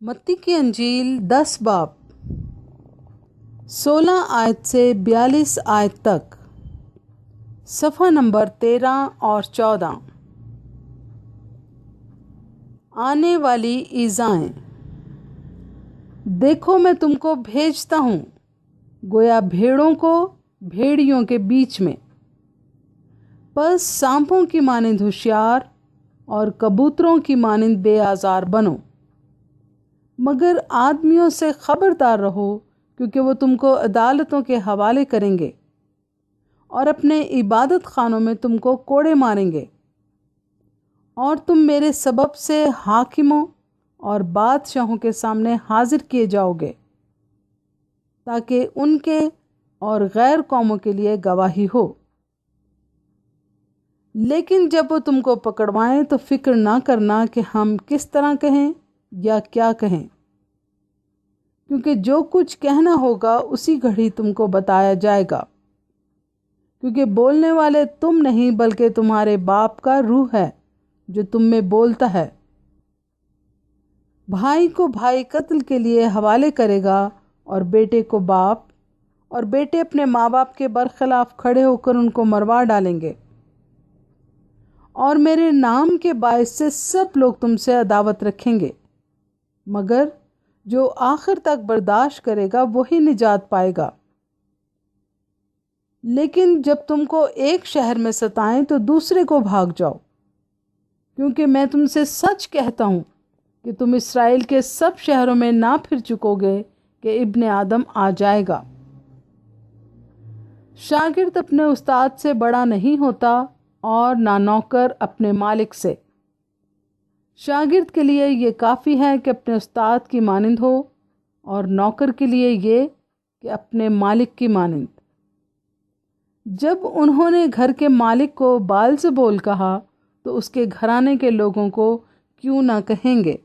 متی کی انجیل 10 باب 16 آیت سے 42 آیت تک، صفحہ نمبر 13 اور 14۔ آنے والی ایذائیں۔ دیکھو میں تم کو بھیجتا ہوں گویا بھیڑوں کو بھیڑیوں کے بیچ میں، پس سانپوں کی مانند ہوشیار اور کبوتروں کی مانند بے آزار بنو، مگر آدمیوں سے خبردار رہو، کیونکہ وہ تم کو عدالتوں کے حوالے کریں گے اور اپنے عبادت خانوں میں تم کو کوڑے ماریں گے، اور تم میرے سبب سے حاکموں اور بادشاہوں کے سامنے حاضر کیے جاؤ گے، تاکہ ان کے اور غیر قوموں کے لیے گواہی ہو۔ لیکن جب وہ تم کو پکڑوائیں تو فکر نہ کرنا کہ ہم کس طرح کہیں یا کیا کہیں، کیونکہ جو کچھ کہنا ہوگا اسی گھڑی تم کو بتایا جائے گا، کیونکہ بولنے والے تم نہیں بلکہ تمہارے باپ کا روح ہے جو تم میں بولتا ہے۔ بھائی کو بھائی قتل کے لیے حوالے کرے گا، اور بیٹے کو باپ، اور بیٹے اپنے ماں باپ کے برخلاف کھڑے ہو کر ان کو مروا ڈالیں گے، اور میرے نام کے باعث سے سب لوگ تم سے عداوت رکھیں گے، مگر جو آخر تک برداشت کرے گا وہی نجات پائے گا۔ لیکن جب تم کو ایک شہر میں ستائیں تو دوسرے کو بھاگ جاؤ، کیونکہ میں تم سے سچ کہتا ہوں کہ تم اسرائیل کے سب شہروں میں نہ پھر چکو گے کہ ابن آدم آ جائے گا۔ شاگرد اپنے استاد سے بڑا نہیں ہوتا، اور نہ نوکر اپنے مالک سے۔ شاگرد کے لیے یہ کافی ہے کہ اپنے استاد کی مانند ہو، اور نوکر کے لیے یہ کہ اپنے مالک کی مانند۔ جب انہوں نے گھر کے مالک کو بال-زبول کہا تو اس کے گھرانے کے لوگوں کو کیوں نہ کہیں گے؟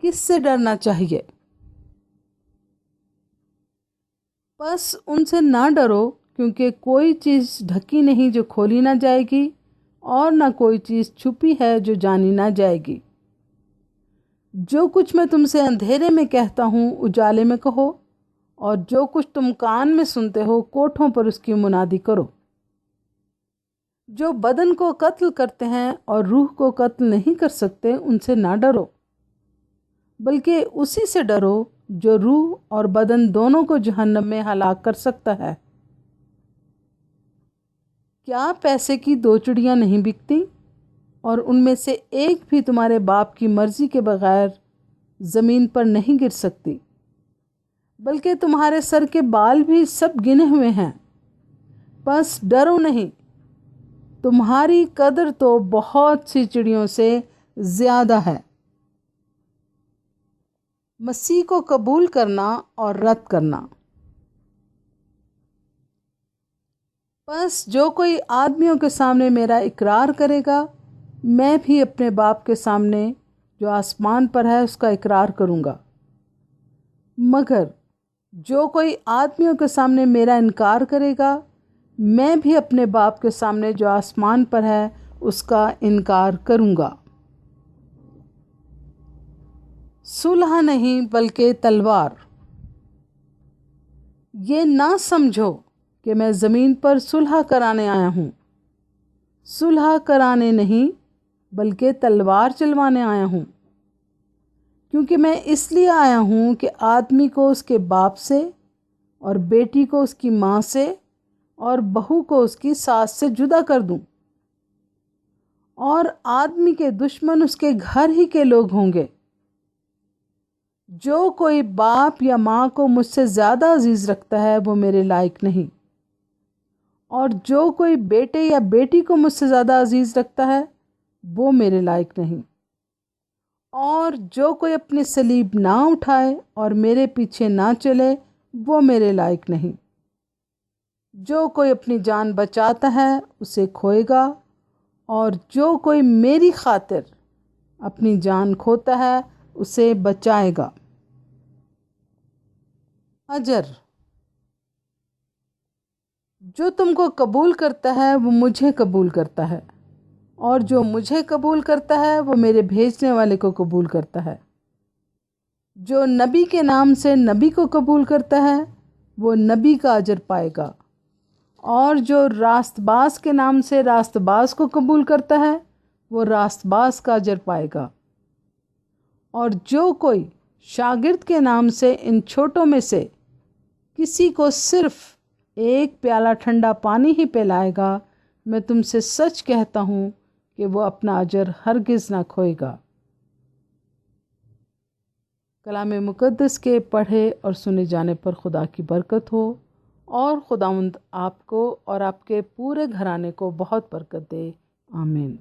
کس سے ڈرنا چاہیے؟ بس ان سے نہ ڈرو، کیونکہ کوئی چیز ڈھکی نہیں جو کھولی نہ جائے گی، اور نہ کوئی چیز چھپی ہے جو جانی نہ جائے گی۔ جو کچھ میں تم سے اندھیرے میں کہتا ہوں اجالے میں کہو، اور جو کچھ تم کان میں سنتے ہو کوٹھوں پر اس کی منادی کرو۔ جو بدن کو قتل کرتے ہیں اور روح کو قتل نہیں کر سکتے، ان سے نہ ڈرو، بلکہ اسی سے ڈرو جو روح اور بدن دونوں کو جہنم میں ہلاک کر سکتا ہے۔ کیا پیسے کی 2 چڑیاں نہیں بکتی، اور ان میں سے ایک بھی تمہارے باپ کی مرضی کے بغیر زمین پر نہیں گر سکتی؟ بلکہ تمہارے سر کے بال بھی سب گنے ہوئے ہیں، بس ڈرو نہیں، تمہاری قدر تو بہت سی چڑیوں سے زیادہ ہے۔ مسیح کو قبول کرنا اور رد کرنا۔ بس جو کوئی آدمیوں کے سامنے میرا اقرار کرے گا، میں بھی اپنے باپ کے سامنے جو آسمان پر ہے اس کا اقرار کروں گا، مگر جو کوئی آدمیوں کے سامنے میرا انکار کرے گا، میں بھی اپنے باپ کے سامنے جو آسمان پر ہے اس کا انکار کروں گا۔ صلح نہیں بلکہ تلوار۔ یہ نہ سمجھو کہ میں زمین پر صلح کرانے آیا ہوں، صلح کرانے نہیں بلکہ تلوار چلوانے آیا ہوں، کیونکہ میں اس لیے آیا ہوں کہ آدمی کو اس کے باپ سے، اور بیٹی کو اس کی ماں سے، اور بہو کو اس کی ساس سے جدا کر دوں، اور آدمی کے دشمن اس کے گھر ہی کے لوگ ہوں گے۔ جو کوئی باپ یا ماں کو مجھ سے زیادہ عزیز رکھتا ہے وہ میرے لائق نہیں، اور جو کوئی بیٹے یا بیٹی کو مجھ سے زیادہ عزیز رکھتا ہے وہ میرے لائق نہیں، اور جو کوئی اپنی صلیب نہ اٹھائے اور میرے پیچھے نہ چلے وہ میرے لائق نہیں۔ جو کوئی اپنی جان بچاتا ہے اسے کھوئے گا، اور جو کوئی میری خاطر اپنی جان کھوتا ہے اسے بچائے گا۔ اجر۔ جو تم کو قبول کرتا ہے وہ مجھے قبول کرتا ہے، اور جو مجھے قبول کرتا ہے وہ میرے بھیجنے والے کو قبول کرتا ہے۔ جو نبی کے نام سے نبی کو قبول کرتا ہے وہ نبی کا اجر پائے گا، اور جو راست باز کے نام سے راست باز کو قبول کرتا ہے وہ راست باز کا اجر پائے گا، اور جو کوئی شاگرد کے نام سے ان چھوٹوں میں سے کسی کو صرف ایک پیالہ ٹھنڈا پانی ہی پلائے گا، میں تم سے سچ کہتا ہوں کہ وہ اپنا اجر ہرگز نہ کھوئے گا۔ کلام مقدس کے پڑھے اور سنے جانے پر خدا کی برکت ہو، اور خداوند آپ کو اور آپ کے پورے گھرانے کو بہت برکت دے۔ آمین۔